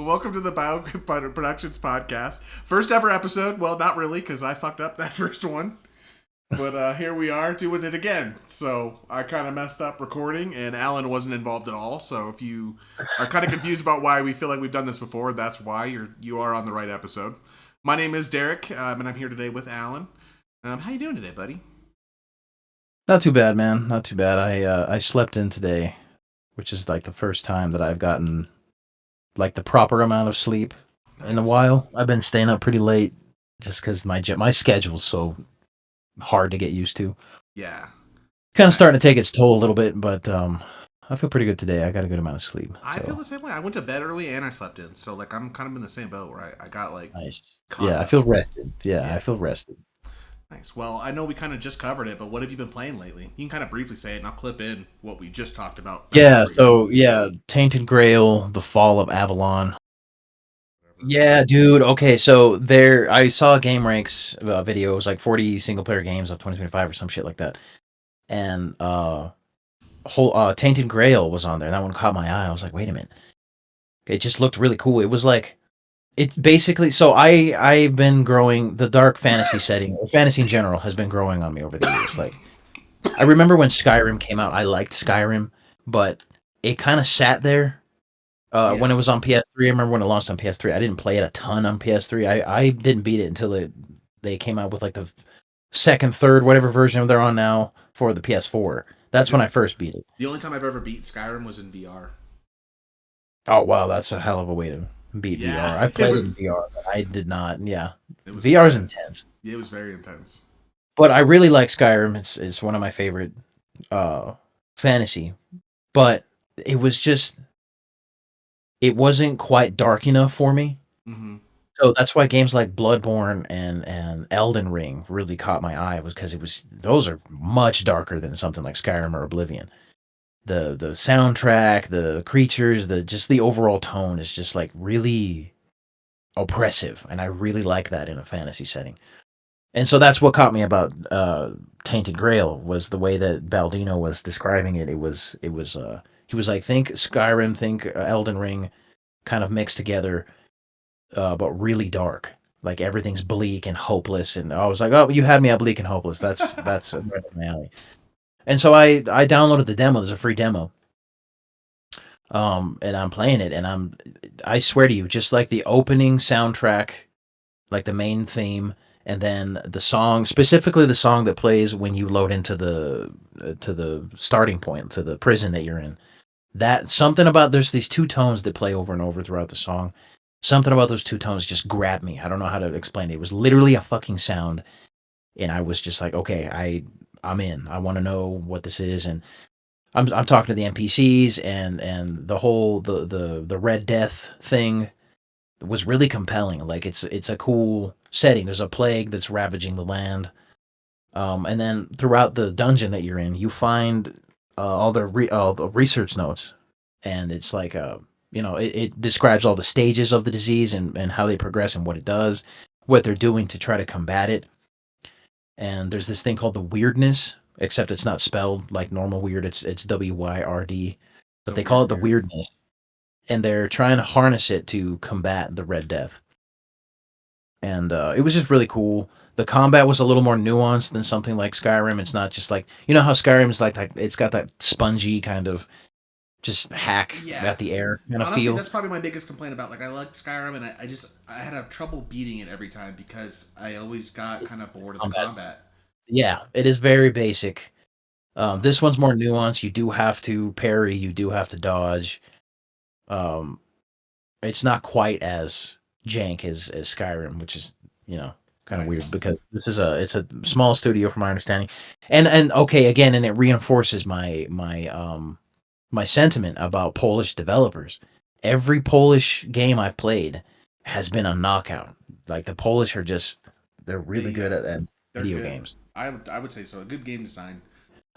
Welcome to the BioCrypt Productions podcast. First ever episode. Well, not really, because I fucked up that first one. But here we are doing it again. So I kind of messed up recording, and Allan wasn't involved at all. So if you are kind of confused about why we feel like we've done this before, that's why you are on the right episode. My name is Derek, and I'm here today with Allan. How you doing today, buddy? Not too bad, man. Not too bad. I slept in today, which is like the first time that I've gotten like the proper amount of sleep in a Nice. while. I've been staying up pretty late just because my schedule's so hard to get used to. Yeah. Kind of starting Nice. to take its toll a little bit, but I feel pretty good today. I got a good amount of sleep, I feel so the same way. I went to bed early and I slept in, so like I'm kind of in the same boat where I got like nice. caught Yeah, I up. feel rested. Yeah, I Yeah. feel rested. Nice. Well, I know we kind of just covered it, but what have you been playing lately? You can kind of briefly say it, and I'll clip in what we just talked about Yeah, briefly. Tainted Grail, The Fall of Avalon. Yeah, dude. Okay, so there, I saw a Game Ranks video. It was like 40 single player games of 2025 or some shit like that. And whole Tainted Grail was on there. That one caught my eye. I was like, wait a minute. It just looked really cool. It was like it basically. So I've been growing the dark fantasy setting, or fantasy in general, has been growing on me over the years. Like I remember when Skyrim came out. I liked Skyrim, but it kind of sat there. When Yeah. it was on PS3, I remember when it launched on PS3. I didn't play it a ton on PS3. I didn't beat it until they came out with like the second, third, whatever version they're on now for the PS4. That's when The, I first beat it. the only time I've ever beat Skyrim was in VR. Oh wow, that's a hell of a way to beat Yeah, VR. I it played it in was VR, but I did not. Yeah, it was VR is intense. intense, Yeah, it was very intense. but I really like Skyrim. It's one of my favorite uh fantasy, but it was just it wasn't quite dark enough for me. Mm-hmm. So that's why games like Bloodborne and Elden Ring really caught my eye was because it was those are much darker than something like Skyrim or Oblivion. The soundtrack, the creatures, the overall tone is just like really oppressive, and I really like that in a fantasy setting. And so that's what caught me about Tainted Grail was the way that Baldino was describing it. It was he was like think Skyrim, think Elden Ring, kind of mixed together, but really dark. Like everything's bleak and hopeless, and I was like, "Oh, you had me at bleak and hopeless." That's right up my alley. And so I downloaded the demo. There's a free demo, and I'm playing it, and I swear to you, just like the opening soundtrack, like the main theme, and then the song, specifically the song that plays when you load into the starting point, to the prison that you're in. That something about there's these two tones that play over and over throughout the song. Something about those two tones just grabbed me. I don't know how to explain it. It was literally a fucking sound, and I was just like, okay, I'm in. I want to know what this is, and I'm talking to the NPCs and the whole the Red Death thing was really compelling. Like it's a cool setting. There's a plague that's ravaging the land. And then throughout the dungeon that you're in, you find all the research notes, and it's like it describes all the stages of the disease and how they progress and what it does, what they're doing to try to combat it. And there's this thing called the weirdness, except it's not spelled like normal weird. It's WYRD, but So they call weird, it the weird. weirdness, and they're trying to harness it to combat the Red Death. And it was just really cool. The combat was a little more nuanced than something like Skyrim. It's not just like how Skyrim is like it's got that spongy kind of just hack Yeah. at the air kind of Honestly, feel. that's probably my biggest complaint about. Like, I like Skyrim, and I had a trouble beating it every time because I always got It's kind of bored of the combat's combat. yeah, it is very basic. This Um, one's more nuanced. You do have to parry. You do have to dodge. Um, it's not quite as jank as Skyrim, which is kind of weird nice. because it's a small studio from my understanding, and okay again, and it reinforces my sentiment about Polish developers. Every Polish game I've played has been a knockout. Like the Polish are just they're really They good at they're video good. games. I would say so. A good game design.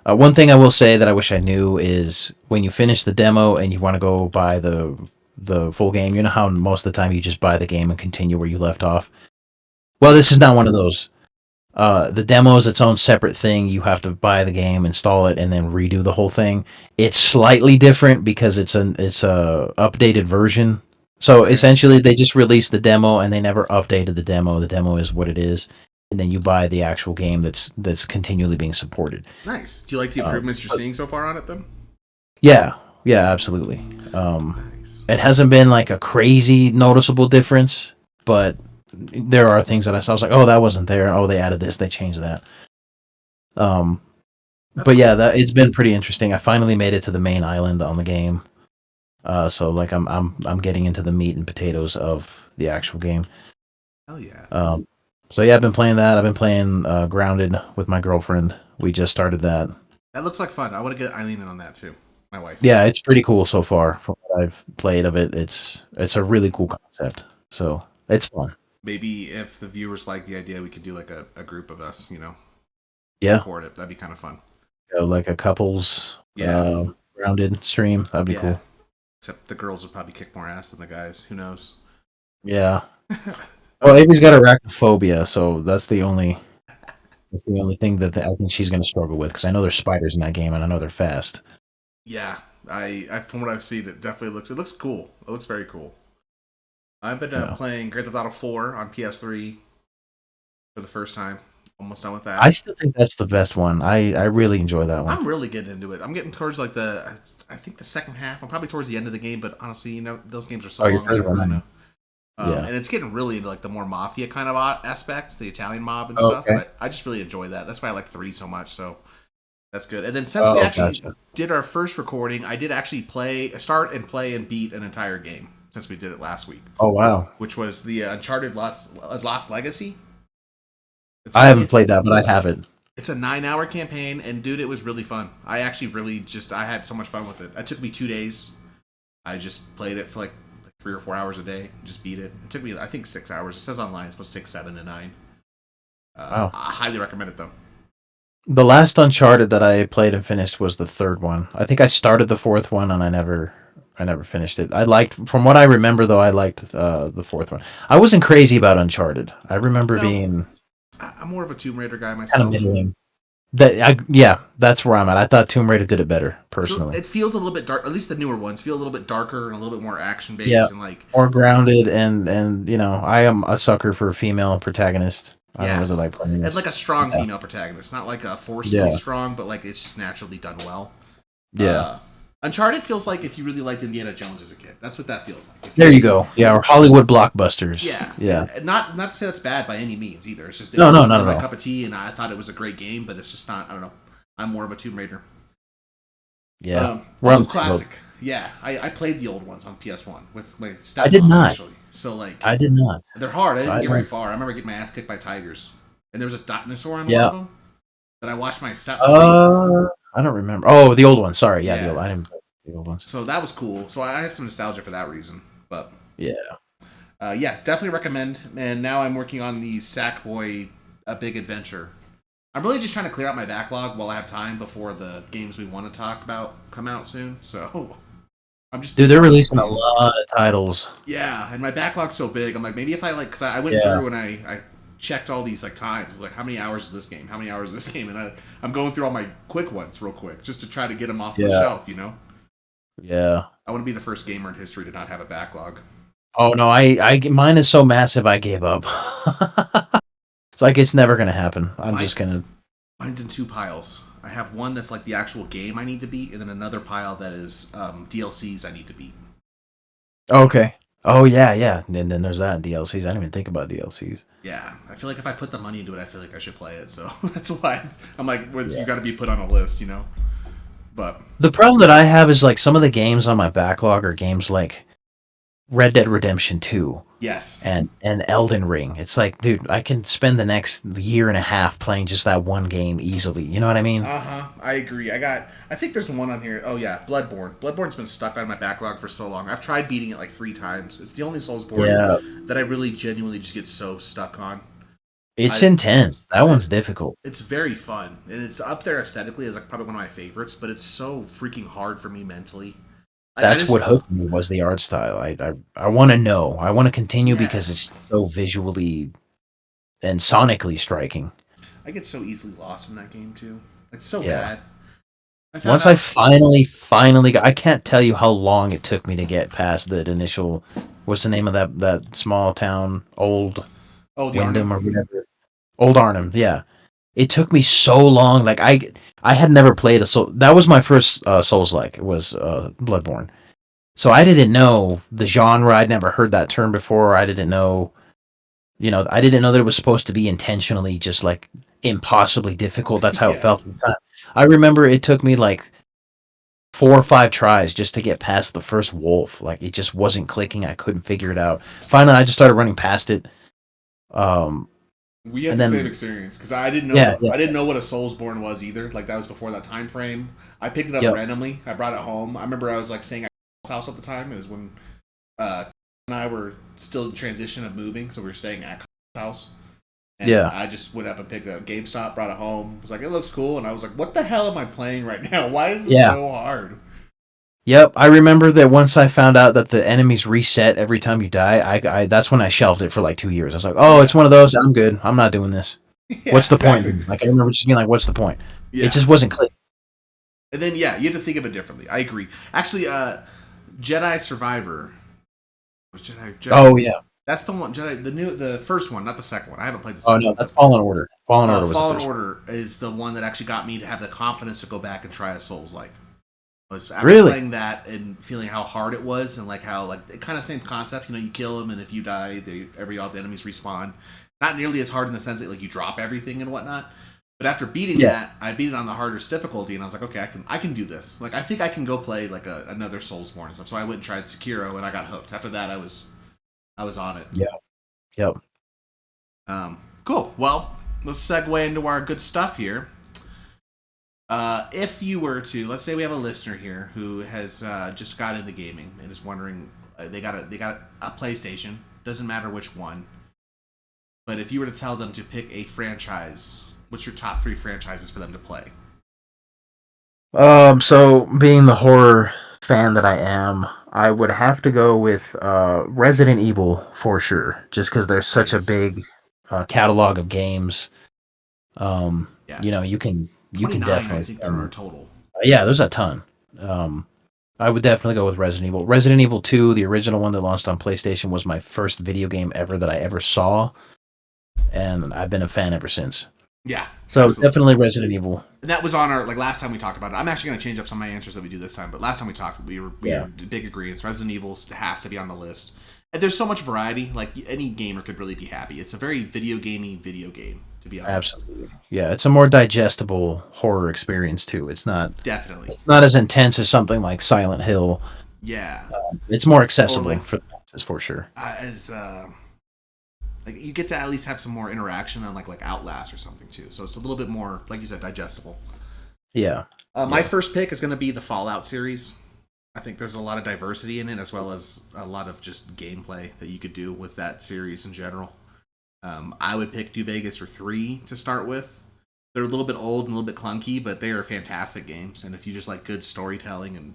One thing I will say that I wish I knew is when you finish the demo and you want to go buy the full game. You know how most of the time you just buy the game and continue where you left off. Well, this is not one of those. The demo is its own separate thing. You have to buy the game, install it, and then redo the whole thing. It's slightly different because it's a updated version So Okay. essentially, they just released the demo and they never updated the demo. The demo is what it is, and then you buy the actual game that's continually being supported. Nice. Do you like the Uh, improvements you're but seeing so far on it, then? yeah, yeah, absolutely. Nice. It hasn't been like a crazy noticeable difference, but there are things that I saw. I was like, oh, that wasn't there. Oh, they added this. They changed that. Um, That's but yeah, cool. that it's been pretty interesting. I finally made it to the main island on the game. So like I'm getting into the meat and potatoes of the actual game. Hell yeah. Um, so yeah, I've been playing that. I've been playing Grounded with my girlfriend. We just started that. That looks like fun. I want to get Eileen in on that too. My wife. Yeah, it's pretty cool so far. From what I've played of it, it's a really cool concept. So it's fun. Maybe if the viewers like the idea, we could do like a group of us, Yeah, record it. That'd be kind of fun. like a couples Yeah. Grounded stream. That'd be Yeah. cool. Except the girls would probably kick more ass than the guys. Who knows? Yeah. Well, um, Avery's got arachnophobia, so that's the only thing that I think she's going to struggle with because I know there's spiders in that game and I know they're fast. yeah. I from what I've seen, it looks cool. It looks very cool. I've been Yeah. playing Grand Theft Auto 4 on PS3 for the first time. Almost done with I that. still think that's the best one. I really enjoy that one. I'm really getting into it. I'm getting towards like I think the second half. I'm probably towards the end of the game, but honestly, those games are so Oh, you're long. You further never really behind. know. Yeah. And it's getting really into like the more mafia kind of aspect, the Italian mob and stuff. And Okay. I just really enjoy that. That's why I like 3 so much. So that's good. And then since we Oh, actually gotcha. did our first recording, I did actually start and play and beat an entire game since we did it last week, Oh, wow. which was the Uncharted Lost Legacy. It's I haven't a played that, but I have it. it's a 9-hour campaign, and dude, it was really fun. I actually really just I had so much fun with it. It took me 2 days. I just played it for like 3 or 4 hours a day. Just beat it. It took me I think 6 hours. It says online it's supposed to take 7 to 9. Wow. I highly recommend it though. The last Uncharted that I played and finished was the third one. I think I started the fourth one and I never finished it. I liked, from what I remember though, I liked the fourth one. I wasn't crazy about Uncharted. I remember No, being I'm more of a Tomb Raider guy kind of myself. middling. Yeah, that's where I'm at. I thought Tomb Raider did it better, So personally. it feels a little bit dark. At least the newer ones feel a little bit darker and a little bit more action Yeah, based and like more grounded and I am a sucker for a female protagonist. I don't really yes, like playing and this. like a strong Yeah, female protagonist, not like a forcefully yeah, strong, but like it's just naturally done well. yeah. Uh, Uncharted feels like if you really liked Indiana Jones as a kid. That's what that feels like. If you There you really, go. Yeah, or Hollywood blockbusters. yeah, Yeah. and not to say that's bad by any means either. It's just it No, no, wasn't not really at my all. cup of tea, and I thought it was a great game, but it's just not. I don't know. I'm more of a Tomb Raider. Yeah. We're on Also the same boat. classic. Yeah, I played the old ones on PS1 with my I did stepmom not. actually. So like I did not. they're hard. I didn't I get very don't. far. I remember getting my ass kicked by tigers, and there was a dinosaur on one of Yeah. them that I watched my stepmom beat. I don't remember. Oh, the old one. Sorry. Yeah, the Yeah, old. I didn't play the old ones. so that was cool. So I have some nostalgia for that reason. But Yeah. yeah, definitely recommend. And now I'm working on the Sackboy A Big Adventure. I'm really just trying to clear out my backlog while I have time before the games we want to talk about come out soon. So I'm just Dude, beating they're off releasing a these. lot of titles. Yeah, and my backlog's so big. I'm like, maybe if I like, because I went Yeah. through and I checked all these like times. Like, how many hours is this game? How many hours is this game? And I'm going through all my quick ones real quick just to try to get them off the Yeah. shelf. Yeah. I want to be the first gamer in history to not have a backlog. Oh no, mine is so massive I gave up. It's like it's never gonna happen. I'm Mine, just gonna. mine's in 2 piles. I have one that's like the actual game I need to beat, and then another pile that is DLCs I need to beat. Okay. Oh yeah, yeah. And then there's that DLCs. I didn't even think about DLCs. Yeah, I feel like if I put the money into it, I feel like I should play it. So that's why I'm like, Yeah. you got to be put on a list. But The problem that I have is like some of the games on my backlog are games like Red Dead Redemption 2 yes, and Elden Ring. It's like, dude, I can spend the next year and a half playing just that one game easily. You know what I mean? I agree. I think there's one on here. Oh yeah, Bloodborne. Bloodborne's been stuck on my backlog for so long. I've tried beating it like 3 times. It's the only Yeah. Soulsborne that I really genuinely just get so stuck on. It's I, intense. That I one's difficult. it's very fun and it's up there aesthetically as like probably one of my favorites. But it's so freaking hard for me mentally. I That's just what hooked me was the art style. I want to know. I want to continue yeah. because it's so visually and sonically striking. I get so easily lost in that game too. It's so Yeah. bad. I found Once I out. finally got, I can't tell you how long it took me to get past that initial. What's the name of that small town? Old Oh, the Arnhem. Wyndham or whatever. Old Arnhem. Yeah, it took me so long. Like I had never played a soul. That was my first Souls like. It was Bloodborne. So I didn't know the genre. I'd never heard that term before. I didn't know. I didn't know that it was supposed to be intentionally just like impossibly difficult. That's how it Yeah. felt at the time. I remember it took me like 4 or 5 tries just to get past the first wolf. Like it just wasn't clicking. I couldn't figure it out. Finally, I just started running past it. Um, We had and the same then experience because I didn't yeah, know yeah, I didn't know what a Soulsborne was either. Like that was before that time frame. I picked it up yep, randomly. I brought it home. I remember I was like staying at house at the time. It was when uh and I were still in transition of moving, so we were staying at house. And yeah, I just went up and picked it up GameStop, brought it home. Was like, it looks cool, and I was like, what the hell am I playing right now? Why is this yeah, so hard? yep. I remember that once I found out that the enemies reset every time you die. I that's when I shelved it for like 2 years. I was like, oh, it's Yeah, one of those. I'm good. I'm not doing this. yeah, What's the point? exactly. Then? Like I remember just being like, what's the point? It Yeah, just wasn't clear. and then yeah, you have to think of it differently. I agree. Actually, Jedi Survivor was Jedi. Oh yeah. That's the one. Jedi, the first one, not the second one. I haven't played the Oh second no, one, that's but Fallen Order. Fallen Order was the Fallen first one. Order is the one that actually got me to have the confidence to go back and try a Souls like. Was after Really? playing that and feeling how hard it was and like how like it kind of same concept. You kill them and if you die, all the enemies respawn. Not nearly as hard in the sense that like you drop everything and whatnot. But after beating Yeah. that, I beat it on the hardest difficulty, and I was like, okay, I can do this. Like I think I can go play like another Soulsborne and stuff. So I went and tried Sekiro, and I got hooked. After that, I was on it. Yeah. Yep. Cool. Well, let's segue into our good stuff here. If you were to, let's say we have a listener here who has just got into gaming and is wondering, they got a PlayStation. Doesn't matter which one, but if you were to tell them to pick a franchise, what's your top 3 franchises for them to play? So being the horror fan that I am, I would have to go with Resident Evil for sure, just because there's such a Nice. big catalog of games. Yeah. You can 29, I definitely think there are spend, total. yeah, there's a ton. Um, I would definitely go with Resident Evil. Resident Evil 2, the original one that launched on PlayStation, was my first video game ever that I ever saw, and I've been a fan ever since. Yeah, So absolutely. definitely Resident Evil. And that was on our like last time we talked about it. I'm actually going to change up some of my answers that we do this time. But last time we talked, we were Yeah, big agreements. Resident Evil has to be on the list. And there's so much variety. Like any gamer could really be happy. It's a very video gamey video game, to be honest. absolutely. Yeah, it's a more digestible horror experience too. It's not Definitely. it's not as intense as something like Silent Hill. Yeah. It's more Or accessible like for the masses for sure. as like you get to at least have some more interaction on like Outlast or something too. So it's a little bit more, like you said, digestible. Yeah, My yeah, first pick is going to be the Fallout series. I think there's a lot of diversity in it, as well as a lot of just gameplay that you could do with that series in general. I would pick New Vegas or 3 to start with. They're a little bit old and a little bit clunky, but they are fantastic games. And if you just like good storytelling and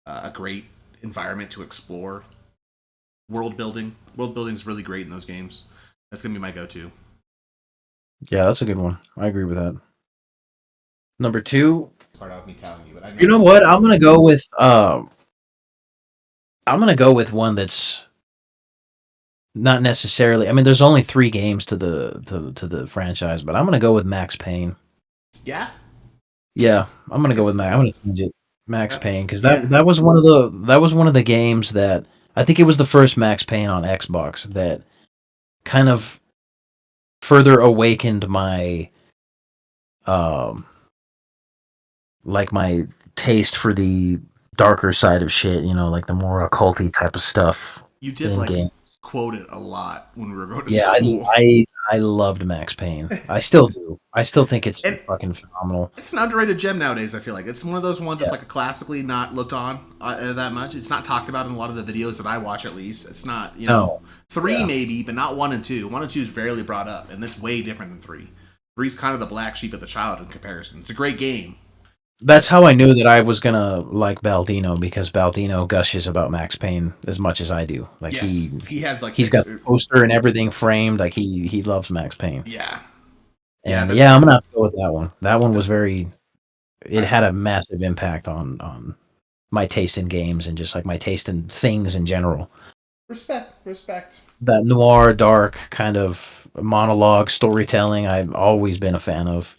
a great environment to explore, world building is really great in those games. That's gonna be my go-to. yeah. That's a good one. I agree with that. Number 2, Start out with me telling you, but I know you you know have what? one. I'm gonna go with one that's not necessarily. I mean, there's only 3 games to the franchise, but I'm gonna go with Max Payne. Yeah, Yeah, I'm gonna go with that's Max. I'm gonna change it, Max Payne, that's because yeah. that was one of the games that I think it was the first Max Payne on Xbox that kind of further awakened my um like my taste for the darker side of shit. Like the more occulty type of stuff You did in like game. quote it a lot when we were going to Yeah, school. I loved Max Payne. I still do. I still think it's And fucking phenomenal. it's an underrated gem nowadays. I feel like it's one of those ones that's Yeah. like classically not looked on that much. It's not talked about in a lot of the videos that I watch. At least it's not. No. 3 Yeah. maybe, but not 1 and 2. 1 and 2 is rarely brought up, and that's way different than 3. 3's kind of the black sheep of the child in comparison. It's a great game. That's how I knew that I was gonna like Baldino because Baldino gushes about Max Payne as much as I do. Like Yes, he has like he's got the picture. poster and everything framed. Like he loves Max Payne. Yeah, yeah. And That's yeah, I'm gonna have to go with that one. That one was very it had a massive impact on my taste in games and just like my taste in things in general. Respect. That noir, dark kind of monologue storytelling, I've always been a fan of.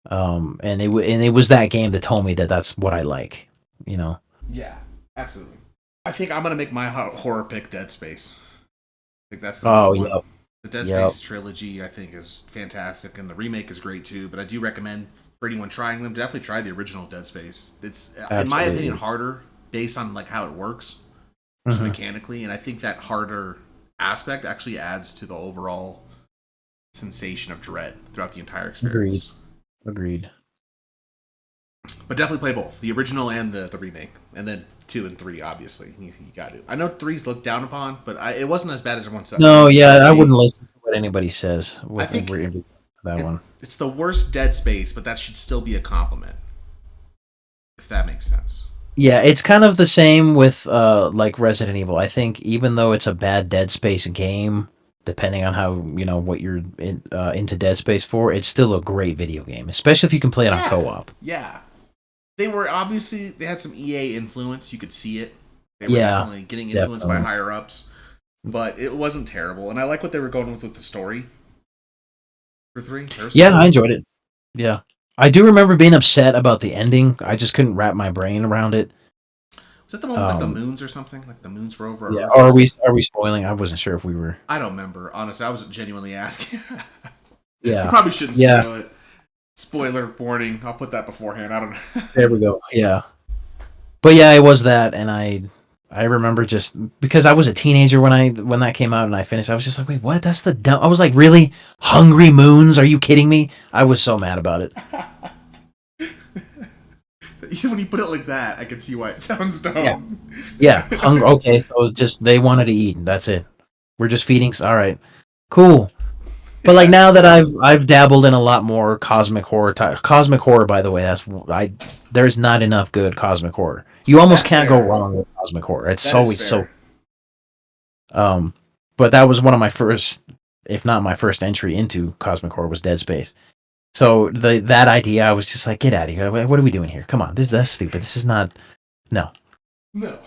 And it was that game that told me that that's what I like. You know. Yeah, absolutely. I think I'm gonna make my horror pick Dead Space. I think that's gonna be the Oh, one. yep, The Dead yep, Space trilogy, I think, is fantastic, and the remake is great too. But I do recommend for anyone trying them, definitely try the original Dead Space. It's, in my opinion, absolutely. harder based on like how it works, just Hmm. mechanically, and I think that harder aspect actually adds to the overall sensation of dread throughout the entire Agreed. experience. Agreed. But definitely play both the original and the remake, and then 2 and 3. Obviously, you got to. I know 3's looked down upon, but it wasn't as bad as everyone No, said yeah, it to I be. wouldn't listen to what anybody says I with think that one. it's the worst Dead Space, but that should still be a compliment, if that makes sense. Yeah, it's kind of the same with like Resident Evil. I think even though it's a bad Dead Space game, depending on how what you're into Dead Space for, it's still a great video game, especially if you can play it on Yeah, co-op. yeah. They had some EA influence. You could see it. They were Yeah, definitely getting influenced by definitely. higher ups, but it wasn't terrible. And I like what they were going with the story for 3. There was some Yeah, I cool. enjoyed it. Yeah, I do remember being upset about the ending. I just couldn't wrap my brain around it. Was that the one with like the Um, moons or something? Like the moons were over yeah, Earth. are we spoiling? I wasn't sure if we were. I don't remember. Honestly, I was genuinely asking. We Yeah, probably shouldn't yeah. spoil it. Spoiler warning. I'll put that beforehand. I don't know. There we go. Yeah. But yeah, it was that, and I remember just because I was a teenager when that came out and I finished. I was just like, wait, what? That's the dumb. I was like, really? Hungry Moons? Are you kidding me? I was so mad about it. When you put it like that, I can see why it sounds Yeah, dumb. yeah. Hunger. Okay, so just they wanted to eat. That's it. We're just feeding. All right, cool. But like Yes. now that I've dabbled in a lot more cosmic horror. Cosmic horror, by the way, I there's not enough good cosmic horror. You almost That's can't go fair. wrong with cosmic horror. It's That is always so. fair. Um, but that was one of my first, if not my first entry into cosmic horror was Dead Space. So that idea, I was just like, get out of here. What are we doing here? Come on, that's stupid. This is not. No, No.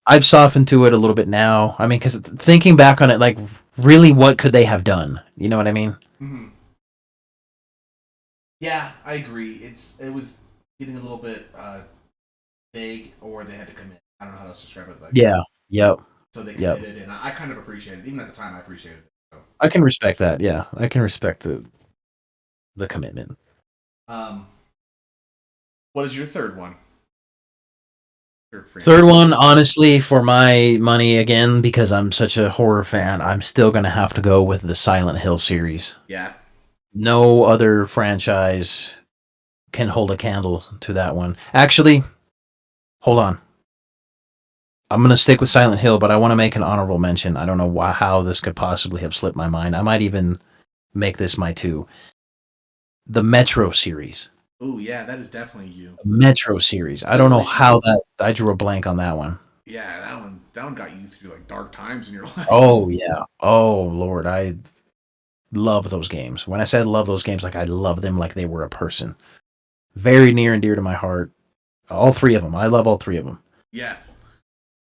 I've softened to it a little bit now. I mean, because thinking back on it, like, really, what could they have done? You know what I mean? Mhm. Yeah, I agree. It was getting a little bit vague, or they had to commit. I don't know how else to describe it. Like Yeah. Yep. so they Yep. committed, and I kind of appreciated it. Even at the time, I appreciated it. So, I can respect that. Yeah, I can respect the commitment. um, what is your third one? Third Third one, franchise. honestly, for my money again, because I'm such a horror fan, I'm still gonna have to go with the Silent Hill series. Yeah. No other franchise can hold a candle to that one. Actually, hold on. I'm gonna stick with Silent Hill, but I want to make an honorable mention. I don't know how this could possibly have slipped my mind. I might even make this my two. The Metro series. Oh yeah, that is definitely you. Metro series. I The don't know ori- how that I drew a blank on that one. Yeah, that one got you through like dark times in your life. Oh yeah. Oh Lord, I love those games. When I said love those games, like I love them like they were a person. Very near and dear to my heart. All three of them. I love all three of them. Yeah,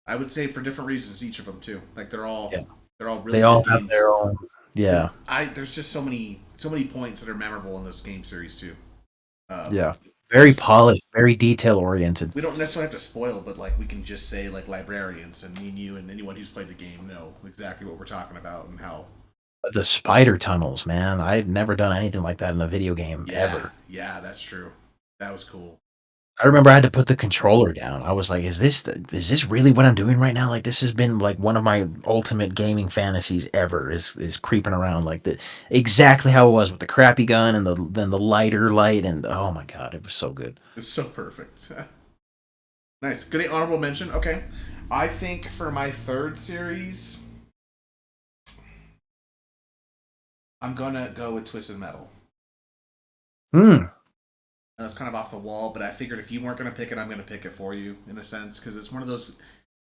I would say for different reasons, each of them too. Like Yeah. they're all They really all good have games. their own. And Yeah. there's just so many points that are memorable in this game series too. Um, Yeah. Very just polished, very detail oriented. we don't necessarily have to spoil, but like we can just say like librarians and me and you and anyone who's played the game know exactly what we're talking about and how. The spider tunnels, man. I'd never done anything like that in a video game Yeah, ever. yeah, that's true. That was cool. I remember I had to put the controller down. I was like, is this really what I'm doing right now? Like this has been like one of my ultimate gaming fantasies ever is creeping around like the exactly how it was with the crappy gun and the lighter light and oh my god, it was so good. It's so perfect. Nice. Good honorable mention. Okay. I think for my third series, I'm gonna go with Twisted Metal. Hmm. That's kind of off the wall, but I figured if you weren't gonna pick it, I'm gonna pick it for you in a sense because it's one of those.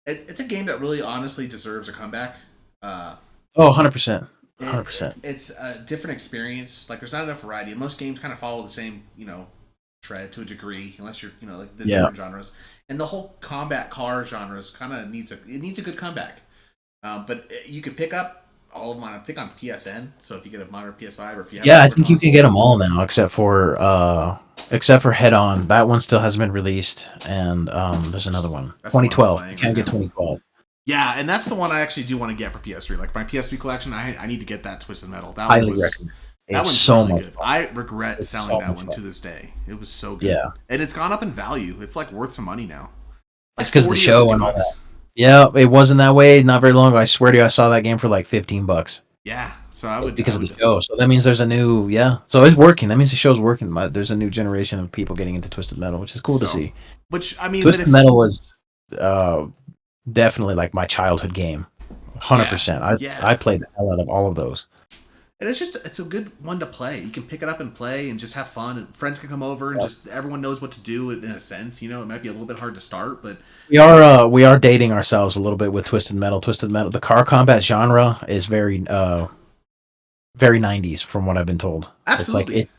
It's a game that really honestly deserves a comeback. Uh, Oh, 100%. it, 100%. it's a different experience. Like there's not enough variety. Most games kind of follow the same, tread to a degree, unless you're like the Yeah. different genres. And the whole combat car genres kind of needs a good comeback. But you could pick up all of them on I think on PSN. So if you get a modern PS5 or if you have an Yeah, I older think you can get console, them all now, except for Head On. That one still hasn't been released, and there's another one, that's the one I'm 2012. You playing right can't get now. 2012. Yeah, and that's the one I actually do want to get for PS3. Like my PS3 collection, I need to get that Twisted Metal. Highly recommend. That It's one's so really much good. fun. I regret It's selling so that much one fun. to this day. It was so good, Yeah, and it's gone up in value. It's like worth some money now, like it's because the 40 or show 50 and all that. bucks. Yeah, it wasn't that way not very long ago. I swear to you, I saw that game for like $15. Yeah, so It's I because of the would. show. So that means there's a new, yeah. So it's working. That means the show's working. There's a new generation of people getting into Twisted Metal, which is cool to So, see. which I mean, but Twisted if Metal was uh, definitely like my childhood game. yeah, 100%. I yeah, played the hell out of all of those. and it's a good one to play. You can pick it up and play, and just have fun. And friends can come over, and Yeah. just everyone knows what to do. In a sense, it might be a little bit hard to start, but We are dating ourselves a little bit with Twisted Metal. Twisted Metal, the car combat genre is very 90s from what I've been told. It's like absolutely.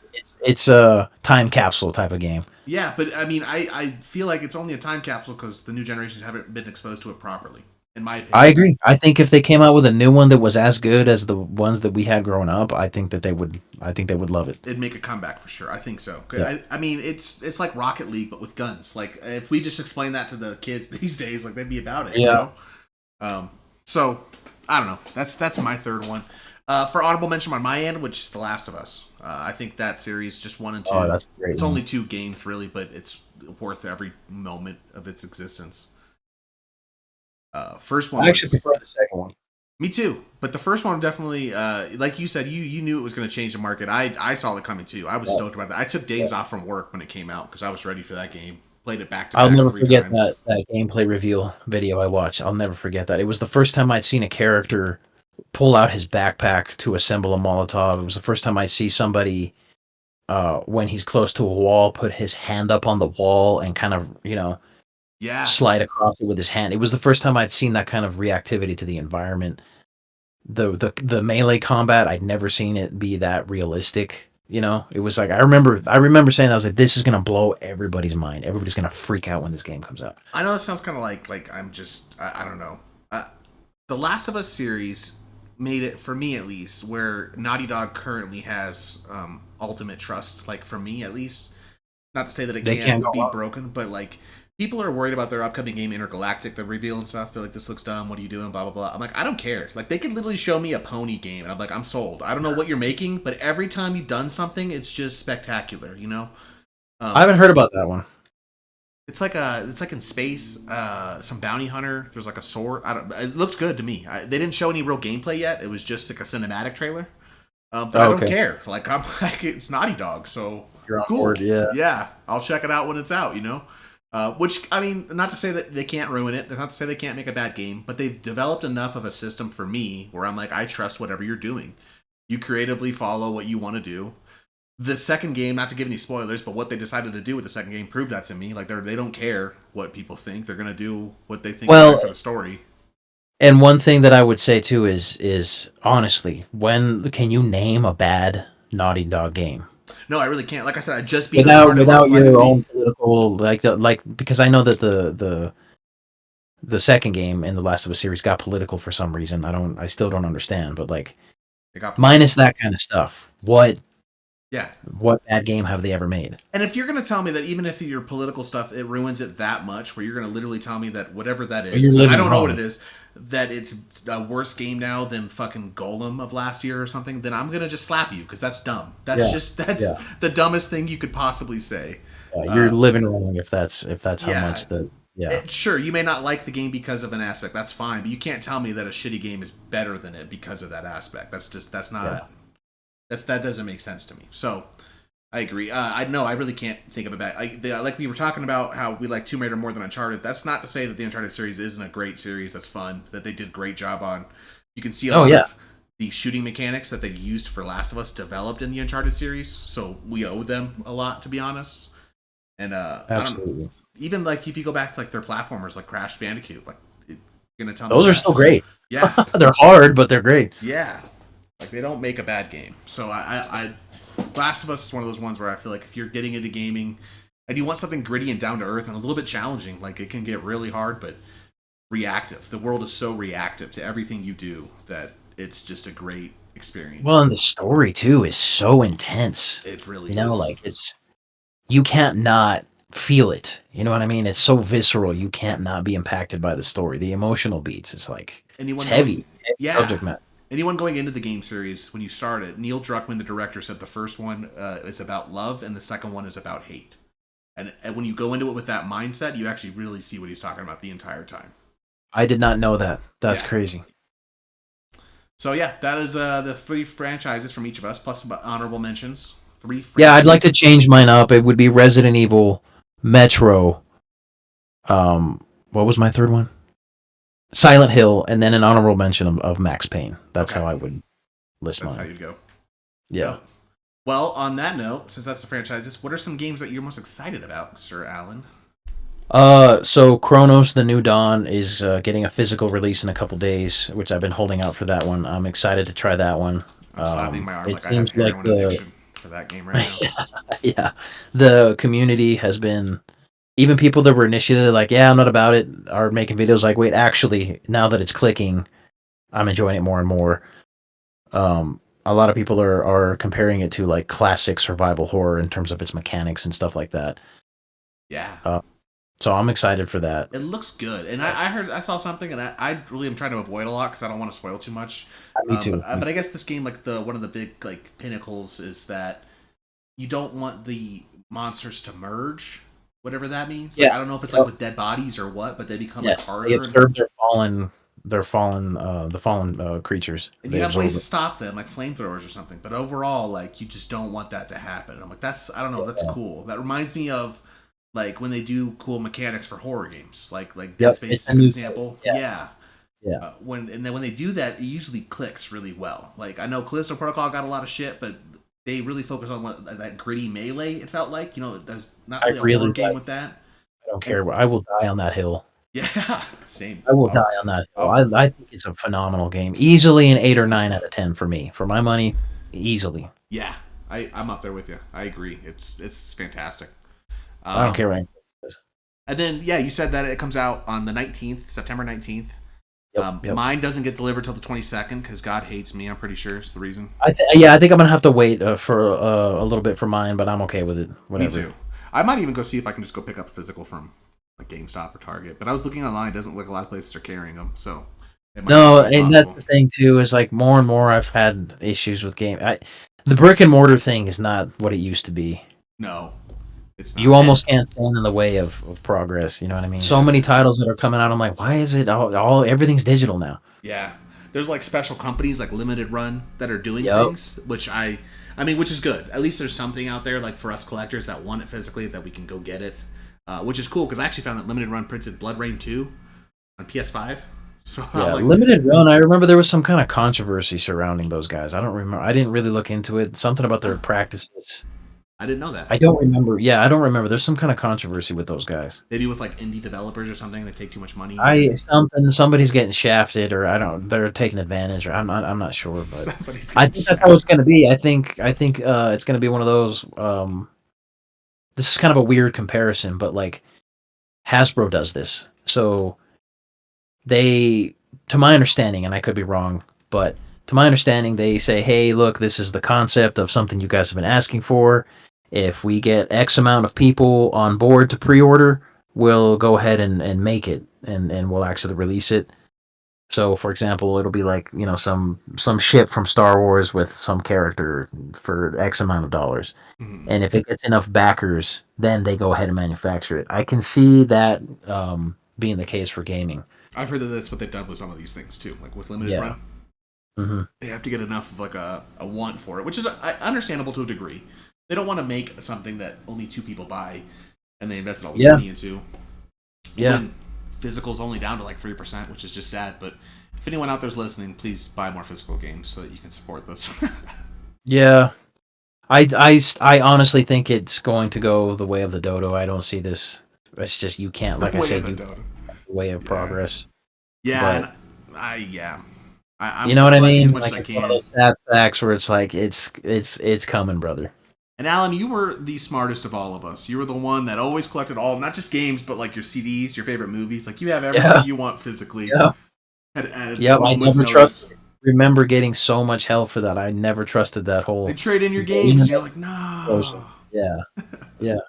it's a time capsule type of game. Yeah, but I mean, I feel like it's only a time capsule because the new generations haven't been exposed to it properly, in my I opinion. agree. I think if they came out with a new one that was as good as the ones that we had growing up, I think that they would. I think they would love it. It'd make a comeback for sure. I think so. Yeah. I mean, it's like Rocket League, but with guns. Like if we just explain that to the kids these days, like they'd be about it, you Yeah. know. So I don't know. That's my third one. For honorable mention on my end, which is The Last of Us. I think that series just one and Oh, two. that's a great It's one. only two games really, but it's worth every moment of its existence. First one I actually was prefer the second one. me too, but the first one definitely, like you said, you knew it was going to change the market. I saw it coming too. I was Yeah. stoked about that. I took days off from work when it came out because I was ready for that game. Played it back to I'll back never three forget times. that gameplay reveal video I watched. I'll never forget that. It was the first time I'd seen a character pull out his backpack to assemble a Molotov. It was the first time I'd see somebody when he's close to a wall put his hand up on the wall and kind of, Yeah, slide across it with his hand. It was the first time I'd seen that kind of reactivity to the environment. The melee combat, I'd never seen it be that realistic. It was like I remember saying that. I was like, this is gonna blow everybody's mind. Everybody's gonna freak out when this game comes out. I know it sounds kind of like I'm just I don't know. The Last of Us series made it for me at least where Naughty Dog currently has ultimate trust. Like for me at least, not to say that it They can't can't go be wrong. broken, but like people are worried about their upcoming game Intergalactic, the reveal and stuff. They're like, this looks dumb. What are you doing? Blah blah blah. I'm like, I don't care. Like they could literally show me a pony game, and I'm like, I'm sold. I don't know what you're making, but every time you've done something, it's just spectacular. I haven't heard about that one. It's like in space, some bounty hunter. There's like a sword. I don't. It looks good to me. They didn't show any real gameplay yet. It was just like a cinematic trailer. But I Oh, don't okay. care. Like I'm like it's Naughty Dog, so You're on cool. board, yeah. Yeah, I'll check it out when it's out. Which I mean, not to say that they can't ruin it. Not to say they can't make a bad game, but they've developed enough of a system for me where I'm like, I trust whatever you're doing. You creatively follow what you want to do. The second game, not to give any spoilers, but what they decided to do with the second game proved that to me. Like they don't care what people think; they're gonna do what they think is right Well, for the story. and one thing that I would say too is honestly, when can you name a bad Naughty Dog game? No, I really can't. Like I said, I just beat Without Uncharted Lost without your Legacy. own political like because I know that the second game in the Last of Us series got political for some reason. I still don't understand, but like It got political. minus that kind of stuff, Yeah, what bad game have they ever made? and if you're gonna tell me that even if your political stuff it ruins it that much, where you're gonna literally tell me that whatever that is, You're 'cause I living don't know what it wrong. is, that it's a worse game now than fucking Golem of last year or something, then I'm gonna just slap you because that's dumb. Yeah, That's yeah, the dumbest thing you could possibly say. yeah. You're Uh, living wrong if that's how yeah, much the yeah. sure, you may not like the game because of an aspect. That's fine, but you can't tell me that a shitty game is better than it because of that aspect. That's Yeah. not that doesn't make sense to me. So I agree. I know I really can't think of a bad. Like we were talking about how we like Tomb Raider more than Uncharted. That's not to say that the Uncharted series isn't a great series. That's fun. That they did a great job on. You can see a Oh lot yeah, of the shooting mechanics that they used for Last of Us developed in the Uncharted series. So we owe them a lot, to be honest. And I don't know. absolutely. Even like if you go back to like their platformers, like Crash Bandicoot, like you're gonna tell me Those are that's still just great. yeah, They're hard, but they're great. yeah. Like they don't make a bad game. So Last of Us is one of those ones where I feel like if you're getting into gaming and you want something gritty and down to earth and a little bit challenging, like it can get really hard, but reactive. The world is so reactive to everything you do that it's just a great experience. Well, and the story too is so intense. It really You know, is. like you can't not feel it. You know what I mean? It's so visceral. You can't not be impacted by the story. The emotional beats. It's like it's heavy. Yeah. Subject matter. Anyone going into the game series when you start it, Neil Druckmann, the director, said the first one is about love and the second one is about hate. And when you go into it with that mindset, you actually really see what he's talking about the entire time. I did not know that. That's crazy. So yeah, that is the 3 franchises from each of us, plus honorable mentions. 3 franchises. Yeah, I'd like to change mine up. It would be Resident Evil, Metro. What was my third one? Silent Hill, and then an honorable mention of Max Payne. That's how I would list mine. That's how you'd go. Yeah. Well, on that note, since that's the franchises, what are some games that you're most excited about, Sir Allan? So Chronos: The New Dawn is getting a physical release in a couple days, which I've been holding out for that one. I'm excited to try that one. I'm slapping my arm like I have heroin addiction for that game right now. Yeah, the community has been, even people that were initially like, yeah, I'm not about it, are making videos like, wait, actually, now that it's clicking, I'm enjoying it more and more. A lot of people are comparing it to like classic survival horror in terms of its mechanics and stuff like that. Yeah. So I'm excited for that. It looks good, and I saw something, and I really am trying to avoid a lot because I don't want to spoil too much. Me too. But I guess this game, like one of the big like pinnacles, is that you don't want the monsters to merge, whatever that means. Like, I don't know if it's like with dead bodies or what, but they become like harder. They observe the fallen creatures. And you have ways to stop them, like flamethrowers or something. But overall, like you just don't want that to happen. I'm like, I don't know, that's cool. That reminds me of like when they do cool mechanics for horror games, like Dead Space is a good example. Yeah. When they do that, it usually clicks really well. Like I know Callisto Protocol got a lot of shit, but they really focus on that gritty melee. It felt like, there's not really a horror game with that. I don't care. I will die on that hill. Yeah, same. I will die on that hill. I think it's a phenomenal game. Easily an 8 or 9 out of 10 for me. For my money, easily. Yeah, I'm up there with you. I agree. It's fantastic. I don't care what anything says. And then, you said that it comes out on the 19th, September 19th. Yep. Mine doesn't get delivered till the 22nd because God hates me. I'm pretty sure it's the reason. I think I'm gonna have to wait for a little bit for mine, but I'm okay with it. Whatever. Me too. I might even go see if I can just go pick up a physical from like GameStop or Target. But I was looking online; it doesn't look a lot of places are carrying them. So no, and that's the thing too. Is like more and more I've had issues with the brick and mortar thing is not what it used to be. No. It's not. You almost can't stand in the way of progress. You know what I mean? So many titles that are coming out. I'm like, why is it everything's digital now? Yeah, there's like special companies like Limited Run that are doing things, which which is good. At least there's something out there like for us collectors that want it physically that we can go get it, which is cool because I actually found that Limited Run printed Blood Rain 2 on PS5. So yeah, Limited Run. I remember there was some kind of controversy surrounding those guys. I don't remember. I didn't really look into it. Something about their practices. I didn't know that. I don't remember. Yeah, I don't remember. There's some kind of controversy with those guys. Maybe with like indie developers or something. They take too much money. Somebody's getting shafted, or they're taking advantage, or I'm not sure. But I think that's how it's going to be. I think it's going to be one of those. This is kind of a weird comparison, but like Hasbro does this. So they, to my understanding, and I could be wrong, but to my understanding, they say, hey, look, this is the concept of something you guys have been asking for. If we get X amount of people on board to pre-order, we'll go ahead and make it, and we'll actually release it. So, for example, it'll be like, some ship from Star Wars with some character for X amount of dollars. Mm-hmm. And if it gets enough backers, then they go ahead and manufacture it. I can see that being the case for gaming. I've heard that that's what they've done with some of these things, too, like with Limited Run. Mm-hmm. They have to get enough of like a want for it, which is understandable to a degree. They don't want to make something that only 2 people buy and they invest all this money into. Yeah. When physical's only down to like 3%, which is just sad. But if anyone out there's listening, please buy more physical games so that you can support those. Yeah. I honestly think it's going to go the way of the dodo. I don't see this. It's just you can't, like I said, the way of progress. Yeah. But, You I'm know what I collecting as mean? much as Like I it's one of can. those sad facts where it's like it's coming, brother. And Alan, you were the smartest of all of us. You were the one that always collected all, not just games, but like your CDs, your favorite movies. Like you have everything Yeah, you want physically yeah, at a yep. I moment's never trust. notice. Remember getting so much hell for that. I never trusted that They whole trade in your the games, and internet you're like, no. explosion. Yeah, yeah.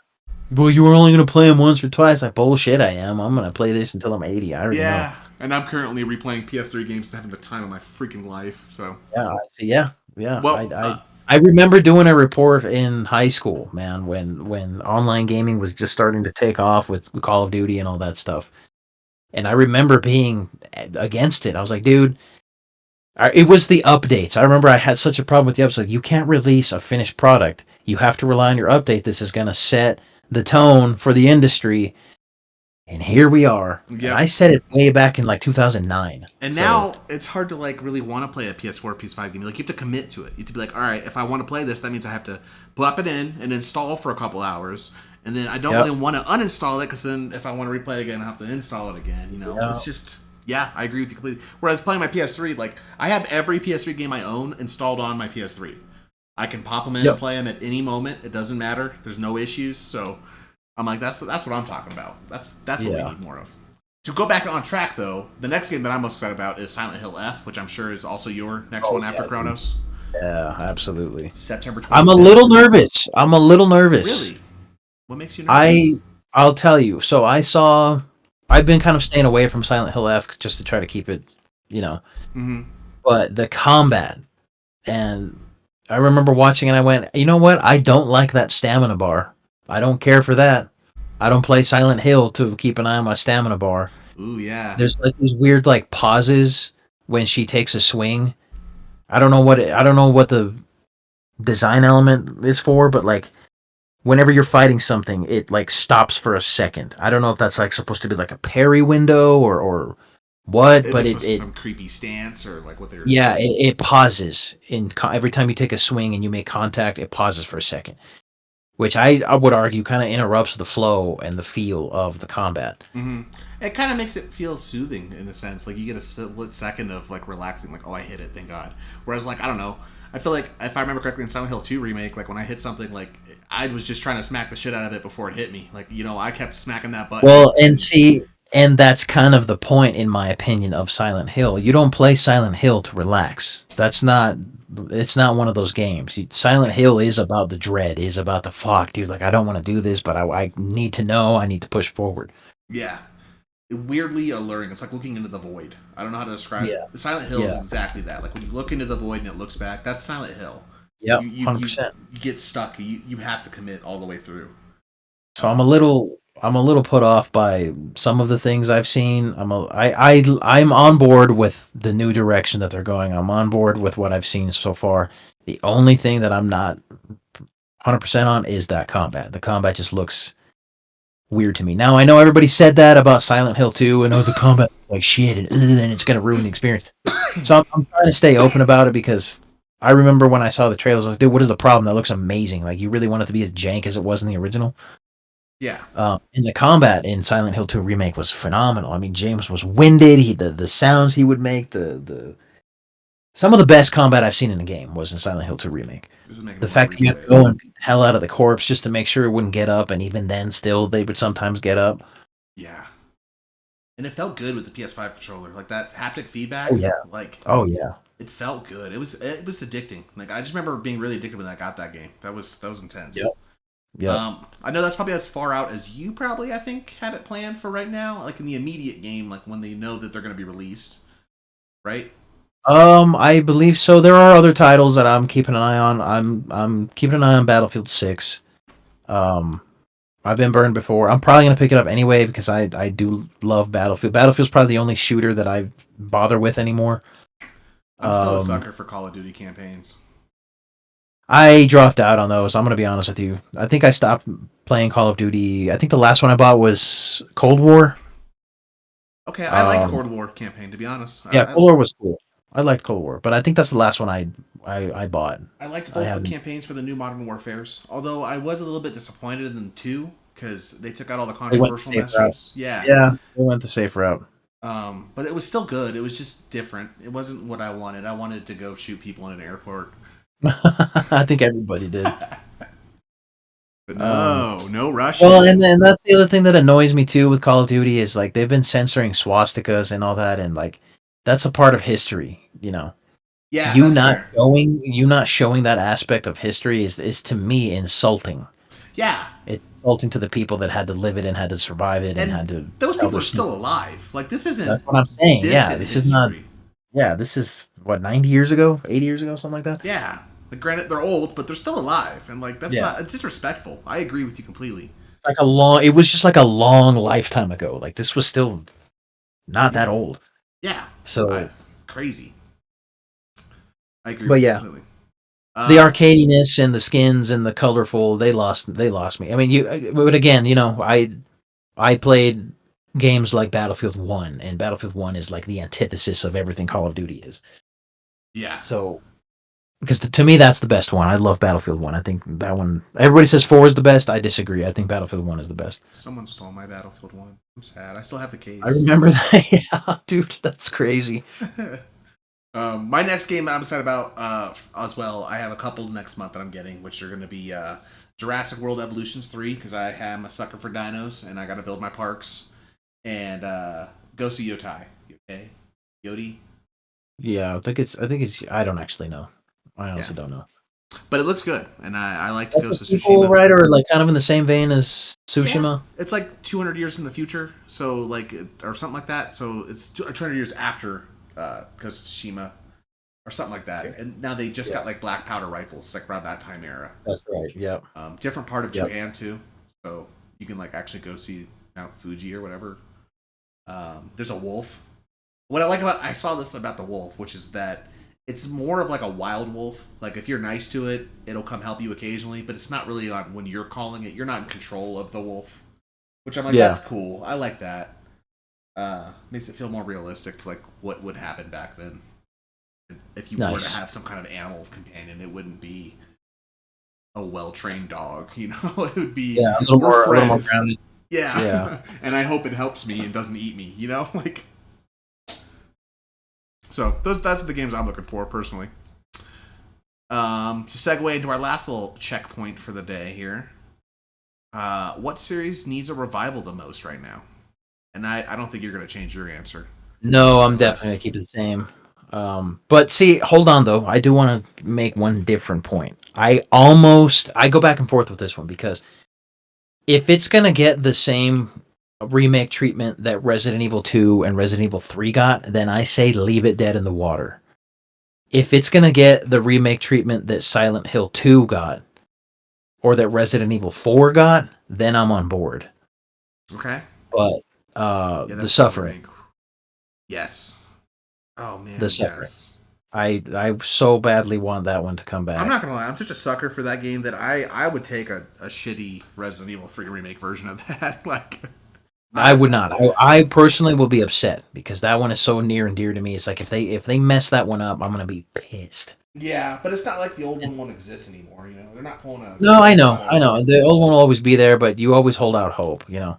Well, you were only gonna play them once or twice. Like bullshit. I am. I'm gonna play this until I'm 80. I already know. Yeah. And I'm currently replaying PS3 games and having the time of my freaking life. So, Yeah, I see. Yeah, yeah. well, I remember doing a report in high school, man, when online gaming was just starting to take off with Call of Duty and all that stuff. And I remember being against it. I was like, dude, it was the updates. I remember I had such a problem with the updates. Like, you can't release a finished product. You have to rely on your update. This is going to set the tone for the industry. And here we are. And I yep. said it way back in like 2009. And So, now it's hard to like really want to play a PS4, PS5 game. Like you have to commit to it. You have to be like, all right, if I want to play this, that means I have to plop it in and install for a couple hours. And then I don't yep. really want to uninstall it because then if I want to replay it again, I have to install it again. You know, Yep. it's just yeah, I agree with you completely. Whereas playing my PS3, like I have every PS3 game I own installed on my PS3. I can pop them in and Yep. play them at any moment. It doesn't matter. There's no issues. So I'm like, that's what I'm talking about. That's what we Yeah. need more of. To go back on track, though, the next game that I'm most excited about is Silent Hill F, which I'm sure is also your next Oh, one after yeah. Chronos. Yeah, absolutely. September 25th. I'm a little nervous. I'm a little nervous. Really? What makes you nervous? I'll tell you. So I've been kind of staying away from Silent Hill F just to try to keep it, you know. Mm-hmm. But the combat, and I remember watching and I went, you know what? I don't like that stamina bar. I don't care for that. I don't play Silent Hill to keep an eye on my stamina bar. Ooh, yeah. There's like these weird like pauses when she takes a swing. I don't know what the design element is for, but like whenever you're fighting something, it like stops for a second. I don't know if that's like supposed to be like a parry window or what, If but it's supposed to be some creepy stance or like what they're. yeah, it pauses every time you take a swing and you make contact, it pauses for a second, which I would argue kind of interrupts the flow and the feel of the combat. Mm-hmm. It kind of makes it feel soothing in a sense. Like you get a split second of like relaxing, like, oh, I hit it, thank God. Whereas, like, I don't know. I feel like if I remember correctly in Silent Hill 2 remake, like when I hit something, like I was just trying to smack the shit out of it before it hit me. Like, you know, I kept smacking that button. Well, and see, and that's kind of the point, in my opinion, of Silent Hill. You don't play Silent Hill to relax. It's not one of those games. Silent Hill is about the dread, is about the fuck, dude. Like, I don't want to do this, but I need to know, I need to push forward. Yeah. Weirdly alluring. It's like looking into the void. I don't know how to describe Yeah. it. Silent Hill is Yeah. exactly that. Like when you look into the void and it looks back, that's Silent Hill. Yep, You 100%. you get stuck. You have to commit all the way through. So I'm a little put off by some of the things I've seen. I'm on board with the new direction that they're going. I'm on board with what I've seen so far. The only thing that I'm not 100% on is that combat. The combat just looks weird to me. Now I know everybody said that about Silent Hill 2 and oh the combat like shit and it's gonna ruin the experience. So I'm trying to stay open about it because I remember when I saw the trailers, I was like, dude, what is the problem? That looks amazing. Like you really want it to be as jank as it was in the original. Yeah. And the combat in Silent Hill 2 remake was phenomenal. I mean, James was winded. The sounds he would make, the some of the best combat I've seen in a game was in Silent Hill 2 remake. This is making The me want fact to that you have replay to it. go and beat the hell out of the corpse just to make sure it wouldn't get up, and even then, still they would sometimes get up. Yeah. And it felt good with the PS5 controller. Like that haptic feedback. Oh yeah. Like Oh yeah. it felt good. It was addicting. Like I just remember being really addicted when I got that game. That was intense. Yep. Yeah. I know that's probably as far out as you probably I think have it planned for right now. Like in the immediate game, like when they know that they're going to be released, right? I believe so. There are other titles that I'm keeping an eye on. I'm keeping an eye on Battlefield 6. Um, I've been burned before. I'm probably gonna pick it up anyway because I do love Battlefield. Battlefield's probably the only shooter that I bother with anymore. I'm still a Um, sucker for Call of Duty campaigns. I dropped out on those. I'm gonna be honest with you. I think I stopped playing Call of Duty. I think the last one I bought was Cold War. Okay, I liked Um, Cold War campaign to be honest. yeah, Cold War was cool. I liked Cold War, but I think that's the last one I bought. I liked I both the haven't. campaigns for the new Modern Warfares. Although I was a little bit disappointed in them too because they took out all the They went the controversial safe route. messages. Yeah, Yeah, they went the safe route. But it was still good. It was just different. It wasn't what I wanted. I wanted to go shoot people in an airport. I think everybody did. But Um, no, no well, Russian. and then that's the other thing that annoys me too with Call of Duty is like they've been censoring swastikas and all that, and like that's a part of history. Yeah, that's fair. You not showing that aspect of history is to me insulting. Yeah, It's insulting to the people that had to live it and had to survive it and and had to those tell people their are still story. alive. Like this isn't That's what I'm saying. Yeah, distant this is not. history. Yeah, this is what 90 years ago, 80 years ago, something like that. Yeah, like granted they're old, but they're still alive, and like that's Yeah, not. It's disrespectful. I agree with you completely. like a long. It was just like a long lifetime ago. Like this was still not that Yeah, old. yeah. I So, crazy. I agree but with you yeah, completely. the Um, arcadiness and the skins and the colorful, they lost me. I mean, but again, I played games like Battlefield 1, and Battlefield 1 is like the antithesis of everything Call of Duty is. yeah. So, because to me, that's the best one. I love Battlefield 1. I think that one, everybody says 4 is the best. I disagree. I think Battlefield 1 is the best. Someone stole my Battlefield One. I'm sad. I still have the I case. remember that. Yeah, dude, that's crazy. My next game I'm excited about as well. I have a couple next month that I'm getting, which are going to be Jurassic World Evolutions 3 because I am a sucker for dinos and I got to build my parks, and Ghost of Yotai. Okay, Yodi. Yeah, I think it's, I don't actually know. I Yeah, honestly don't know. but it looks good, and I liked That's a Ghost of sequel, Tsushima. right? Or like kind of in the same vein as Yeah, Tsushima? it's like 200 years in the future, so like or something like that. So it's 200 years after Ghost of Tsushima or something like that. Okay. And now they just Yeah, got like black powder rifles, like around that time era. that's right. Yep. Different part of Yep. Japan too, so you can like actually go see Mount Fuji or whatever. There's a wolf. What I like about I saw this about the wolf, which is that it's more of like a wild wolf. Like if you're nice to it, it'll come help you occasionally, but it's not really on when you're calling it. You're not in control of the wolf, which I'm like Yeah. that's cool. I like that. Makes it feel more realistic to like what would happen back then. If you were to Nice. have some kind of animal companion, it wouldn't be a well trained dog. You know, it would be Yeah, we're a little more friends. grounded. Yeah. Yeah, and I hope it helps me and doesn't eat me. You know, like so. That's the games I'm looking for personally. To segue into our last little checkpoint for the day here. What series needs a revival the most right now? And I don't think you're going to change your answer No, I'm definitely unless. gonna keep it the same. But see, hold on though. I do want to make one different point. I go back and forth with this one because if it's gonna get the same remake treatment that Resident Evil 2 and Resident Evil 3 got, then I say leave it dead in the water. If it's gonna get the remake treatment that Silent Hill 2 got or that Resident Evil 4 got, then I'm on board. Okay. But Yeah, the that's a good suffering, remake. Yes. Oh the man, suffering. yes. I so badly want that one to come I'm not back. gonna lie, I'm such a sucker for that game that I would take a shitty Resident Evil 3 remake version of that. Like I I would not. I personally will be upset because that one is so near and dear to me. It's like if they mess that one up, I'm gonna be pissed. yeah, but it's not like the old one won't exist anymore. You know, they're not pulling a No, Del I Toro. know. The old one will always be there, but you always hold out hope. Yeah.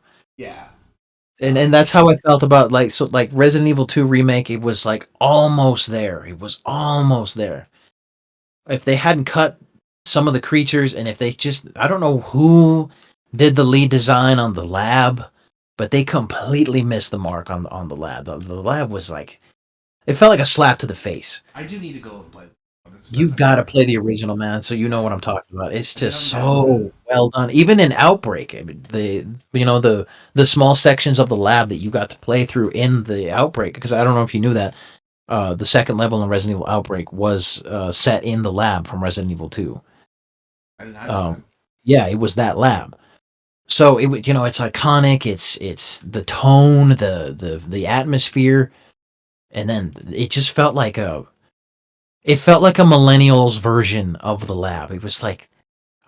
And that's how I felt about like Resident Evil 2 remake. It was like almost there. It was almost there. If they hadn't cut some of the creatures, and if they just, I don't know who did the lead design on the lab, but they completely missed the mark on the lab. The lab was like, it felt like a slap to the face. I do need to go and play. You That's got another to one. play the original, man, so you know Yeah, what I'm talking about. It's I just haven't downloaded it. so well done. Even in Outbreak, I mean, the small sections of the lab that you got to play through in the Outbreak, because I don't know if you knew that the second level in Resident Evil Outbreak was set in the lab from Resident Evil 2. I did not know that. Um, yeah, it was that lab. So it's iconic. It's the tone, the atmosphere, and then it felt like a millennials version of the lab. It was like,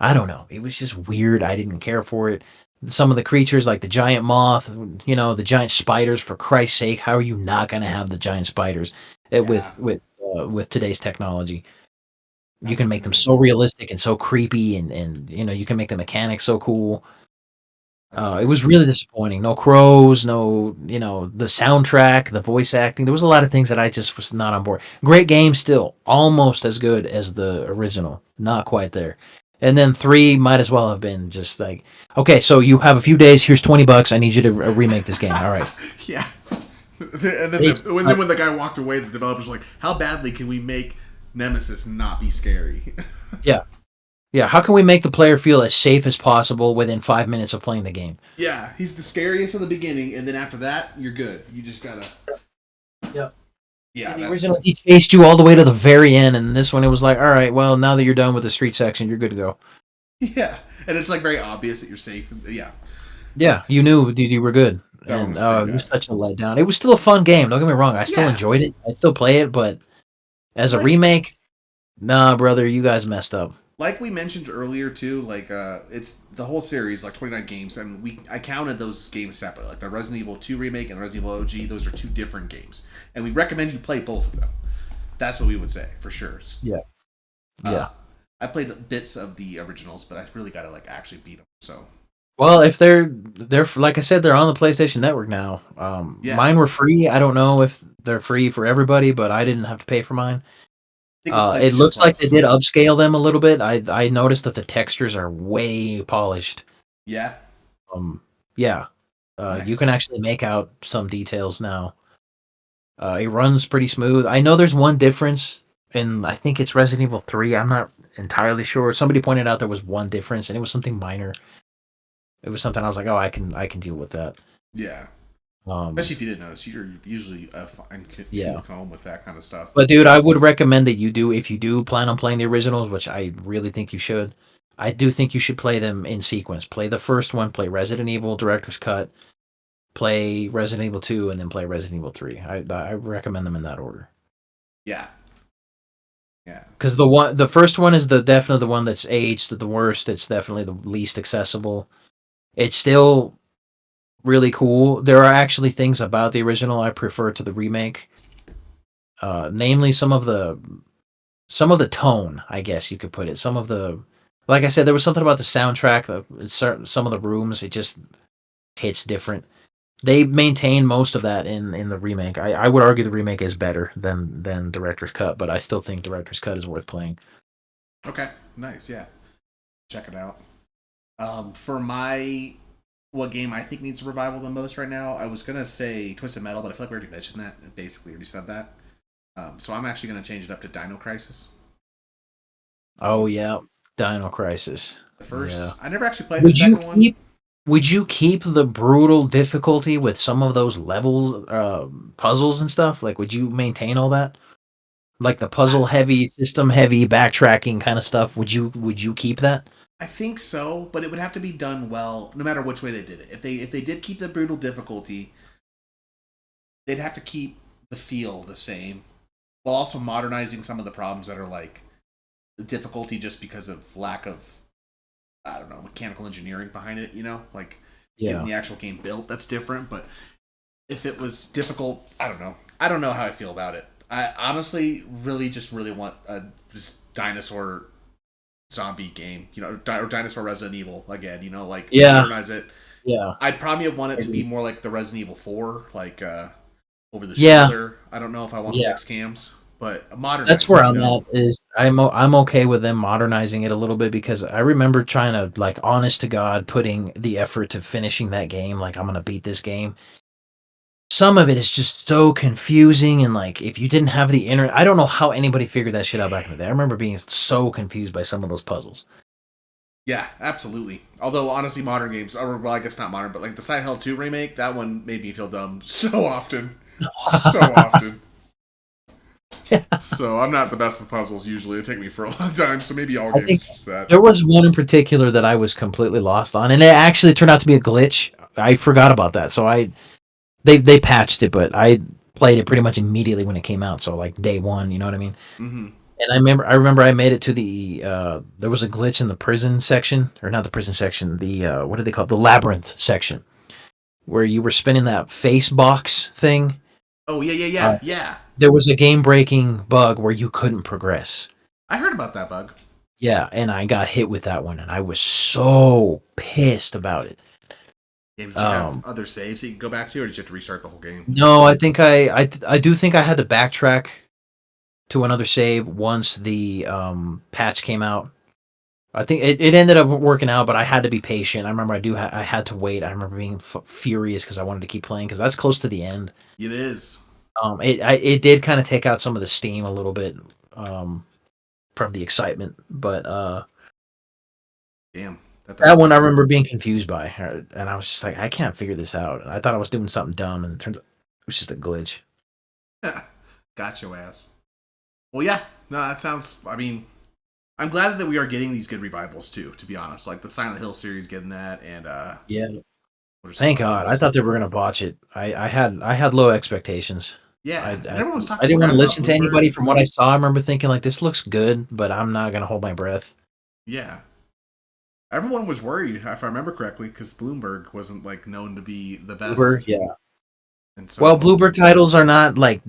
I don't know. It was just weird. I didn't care for it. Some of the creatures, like the giant moth, the giant spiders. For Christ's sake, how are you not going to have the giant spiders Yeah, with today's technology? You that would can have make been them so amazing. realistic and so creepy, and you can make the mechanics so cool. That's It true. was really disappointing. No crows, no, the soundtrack, the voice acting. There was a lot of things that I just was not on board. Great game still, almost as good as the original. Not quite there. And then 3 might as well have been just like, okay, so you have a few days. Here's $20. I need you to remake this game. All right. Yeah. And then They, when the guy walked away, the developers were like, "How badly can we make Nemesis not be scary?" yeah, yeah. How can we make the player feel as safe as possible within 5 minutes of playing the game? Yeah, he's the scariest in the beginning, and then after that, you're good. You just gotta. Yeah. Yeah, In the that's. original, he chased you all the way to the very end, and this one, it was like, all right, well, now that you're done with the street section, you're good to go. Yeah, and it's like very obvious that you're safe. Yeah, Yeah, you knew you were good, that one and was pretty it was bad. such a letdown. It was still a fun game. Don't get me wrong. I still Yeah, enjoyed it. I still play it, but as a like remake, nah, brother, you guys messed up. like we mentioned earlier too. Like it's the whole series, like 29 games, and I counted those games separately. Like the Resident Evil 2 remake and the Resident Evil OG. Those are two different games, and we recommend you play both of them. That's what we would say for sure. Yeah, Uh, yeah. I played bits of the originals, but I really got to like actually beat them. So Well, if they're like I said, they're on the PlayStation Network now. yeah, Mine were free. I don't know if they're free for everybody, but I didn't have to pay for mine. I think with It PlayStation looks like they Plus, did upscale them a little bit. I noticed that the textures are way polished. yeah, Yeah, you can nice. actually make out some details now. It runs pretty smooth. I know there's one difference, and I think it's Resident Evil 3. I'm not entirely sure. Somebody pointed out there was one difference, and it was something minor. It was something I was like, oh, I can deal with that. Yeah, Um, especially if you didn't notice, you're usually a fine yeah. tooth comb with that kind of stuff. But dude, I would recommend that you do if you do plan on playing the originals, which I really think you should. I do think you should play them in sequence. Play the first one, play Resident Evil Director's Cut, play Resident Evil 2, and then play Resident Evil 3. I recommend them in that order. Yeah, yeah, Because the first one is definitely the one that's aged the worst. It's definitely the least accessible. It's still really cool. There are actually things about the original I prefer to the remake. Namely some of the tone, I guess you could put it. Some of the, like I said, there was something about the soundtrack. Some of the rooms, it just hits different. They maintain most of that in the remake. I would argue the remake is better than director's cut, but I still think director's cut is worth playing. okay, nice. Yeah, check it out. For my what game I think needs a revival the most right now, I was gonna say Twisted Metal, but I feel like we already mentioned that and basically already said that. So I'm actually gonna change it up to Dino Crisis. Oh Um, yeah, Dino Crisis. the Yeah. first, I never actually played the Would you second one. keep would you keep the brutal difficulty with some of those levels, puzzles and stuff? Like, would you maintain all that? Like the I, puzzle heavy, system heavy, backtracking kind of stuff. Would you keep that? I think so, but it would have to be done well, no matter which way they did it. If they did keep the brutal difficulty, they'd have to keep the feel the same, while also modernizing some of the problems that are like the difficulty just because of lack of I don't know mechanical engineering behind it. You know, like getting Yeah. the actual game built. That's different. But if it was difficult, I don't know. I don't know how I feel about it. I honestly really want a just dinosaur zombie game. You know, or dinosaur Resident Evil again. You know, like Yeah. modernize it. Yeah. I'd probably want it I to be agree. more like the Resident Evil 4, like over the Yeah. shoulder. I don't know if I want Yeah. fixed cams, but That's modernize where it, you I'm know? at. Is I'm okay with them modernizing it a little bit because I remember trying to, like, honest to God, putting the effort to finishing that game. Like, I'm gonna beat this game. Some of it is just so confusing, and like if you didn't have the internet, I don't know how anybody figured that shit out back in the day. I remember being so confused by some of those puzzles. Yeah, absolutely. Although honestly, modern games, or well, I guess not modern, but like the Silent Hill 2 remake, that one made me feel dumb so often, so often. So I'm not the best with puzzles usually. It take me for a long time. So maybe all I think games just that. there was one in particular that I was completely lost on, and it actually turned out to be a glitch. I forgot about that, so they patched it, but I played it pretty much immediately when it came out. So like day one, you know what I mean? Mm-hmm. And I remember I made it to the there was a glitch in the prison section, or not the prison section, the what do they call it? The labyrinth section, where you were spinning that face box thing. Oh yeah, yeah, Uh, yeah, yeah. there was a game breaking bug where you couldn't progress. I heard about that bug. Yeah, and I got hit with that one, and I was so pissed about it. Yeah, did you have Um, other saves that you could go back to, or did you have to restart the whole game? no, I think I do think I had to backtrack to another save once the patch came out. I think it ended up working out, but I had to be patient. I remember I had to wait. I remember being furious because I wanted to keep playing because that's close to the end. It is. It did kind of take out some of the steam a little bit um, from the excitement, but Damn, that does that one I suck. remember being confused by, and I was just like, I can't figure this out. I thought I was doing something dumb, and it turns out it was just a glitch. Got your ass. Well, yeah. No, that sounds. I mean, I'm glad that we are getting these good revivals too. To be honest, like the Silent Hill series getting that, and Yeah, what are some thank God. I others? thought they were gonna botch it. I had low expectations. Yeah, and I everyone was I talking didn't want crap to about listen to Bloomberg. anybody from what I saw. I remember thinking like this looks good, but I'm not gonna hold my breath. Yeah, everyone was worried, if I remember correctly, because Bloomberg wasn't like known to be the Bluebird, best, yeah. and Well, so Bluebird titles are not like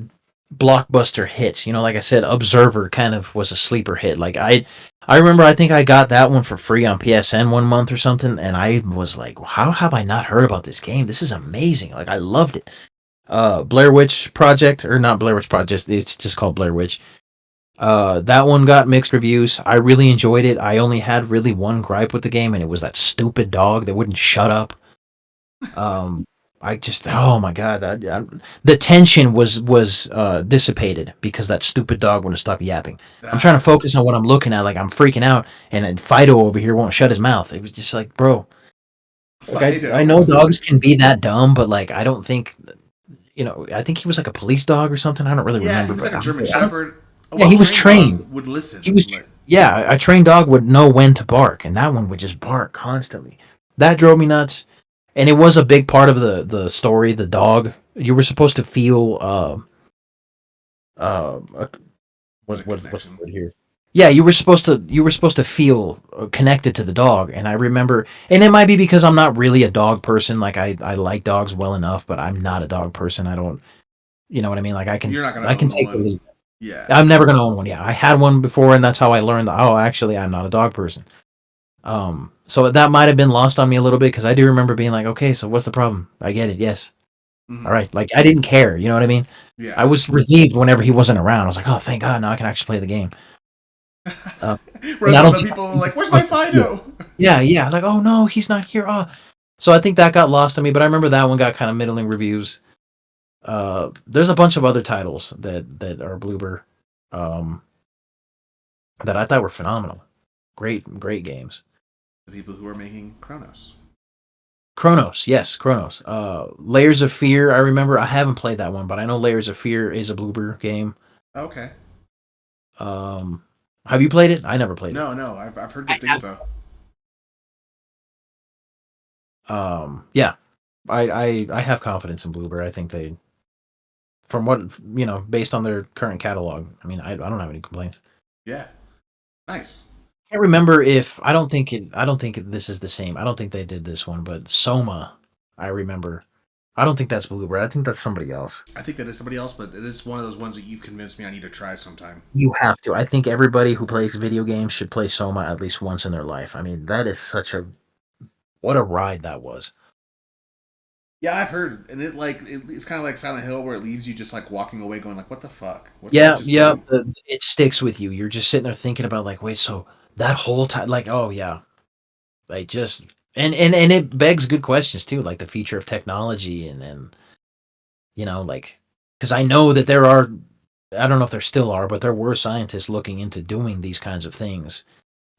blockbuster hits. You know, like I said, Observer kind of was a sleeper hit. I remember I think I got that one for free on PSN one month or something, and I was like, how have I not heard about this game? This is amazing. Like I loved it. Blair Witch Project, or not Blair Witch Project, it's just called Blair Witch. That one got mixed reviews. I really enjoyed it. I only had really one gripe with the game, and it was that stupid dog that wouldn't shut up. Um, I just, oh my god, the tension was dissipated because that stupid dog wouldn't stop yapping. I'm trying to ah, focus on what I'm looking at, like I'm freaking out, and then Fido over here won't shut his mouth. It was just like, bro, like I Fido. know dogs can be that dumb, but like I don't think, I think he was like a police dog or something. I don't really Yeah, he remember, was like but a German I don't. Shepherd. A Yeah, he was well-trained dog trained. would He listen. was, Like, yeah, a trained dog would know when to bark, and that one would just bark constantly. That drove me nuts, and it was a big part of the story. The dog, you were supposed to feel, uh, what a what's the connection. word here? Yeah, you were supposed to feel connected to the dog, and I remember, and it might be because I'm not really a dog person. Like I like dogs well enough, but I'm not a dog person. I don't, you know what I mean? Like You're not gonna I can own take or one. leave. Yeah. I'm never gonna own one. Yeah, I had one before, and that's how I learned. Oh, actually, I'm not a dog person. So that might have been lost on me a little bit because I do remember being like, okay, so what's the problem? I get it. Yes, all Hmm. right. Like I didn't care. You know what I mean? I Yeah. was relieved whenever he wasn't around. I was like, oh, thank God, now I can actually play the game. Uh, and Whereas I when don't the think people are like, "Where's my Fido?" yeah, yeah. Like, oh no, he's not here. Oh, so I think that got lost on me. But I remember that one got kind of middling reviews. There's a bunch of other titles that are Bloober, um, that I thought were phenomenal. Great games. The people who are making Chronos. Chronos, yes, Chronos. Layers of Fear. I remember. I haven't played that one, but I know Layers of Fear is a Bloober game. Okay. Um, have you played it? I never played it. No, no, I've heard I good things have. though. Yeah, I have confidence in Bloober. I think they, from what based on their current catalog. I mean, I don't have any complaints. Yeah. Nice. I can't remember if I don't think it. I don't think this is the same. I don't think they did this one, but Soma, I remember. I don't think that's Bloober. I think that's somebody else. I think that is somebody else, but it is one of those ones that you've convinced me I need to try sometime. You have to. I think everybody who plays video games should play Soma at least once in their life. I mean, that is such a what a ride that was. Yeah, I've heard, and it's kind of like Silent Hill, where it leaves you just like walking away, going like, "What the fuck? What did I Yeah, just yeah. do?" It sticks with you. You're just sitting there thinking about like, wait, so that whole time, like, oh yeah, like just and it begs good questions too, like the future of technology and like because I know that there are, I don't know if there still are, but there were scientists looking into doing these kinds of things.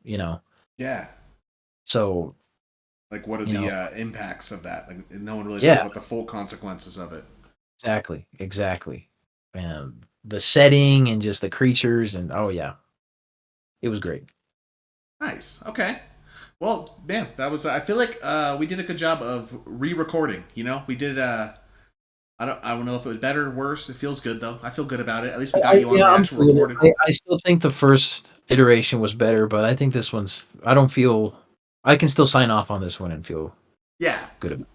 You know, Yeah. so Like, what are you the know, impacts of that? Like, no one really knows yeah, what the full consequences of it. exactly. And the setting and just the creatures and oh yeah, it was great. Nice. Okay. Well, man, that was. I feel like we did a good job of re-recording. You know, we did. I don't know if it was better or worse. It feels good though. I feel good about it. At least we got you on Yeah, the I'm actual cool with it. recorded. I still think the first iteration was better, but I think this one's. I don't feel. I can still sign off on this one and feel Yeah. good about it.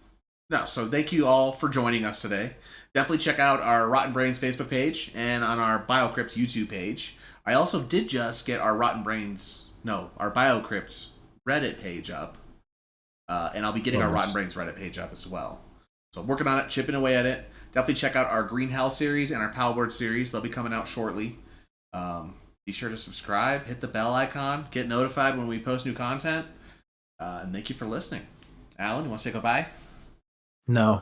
No. So thank you all for joining us today. Definitely check out our Rotten Brains Facebook page and on our BioCrypt YouTube page. I also did just get our Rotten Brains, no, our BioCrypt Reddit page up. And I'll be getting our Rotten Brains Reddit page up as well. So I'm working on it, chipping away at it. Definitely check out our Green Hell series and our Palworld series. They'll be coming out shortly. Be sure to subscribe, hit the bell icon, get notified when we post new content. And thank you for listening. Alan, you want to say goodbye? No.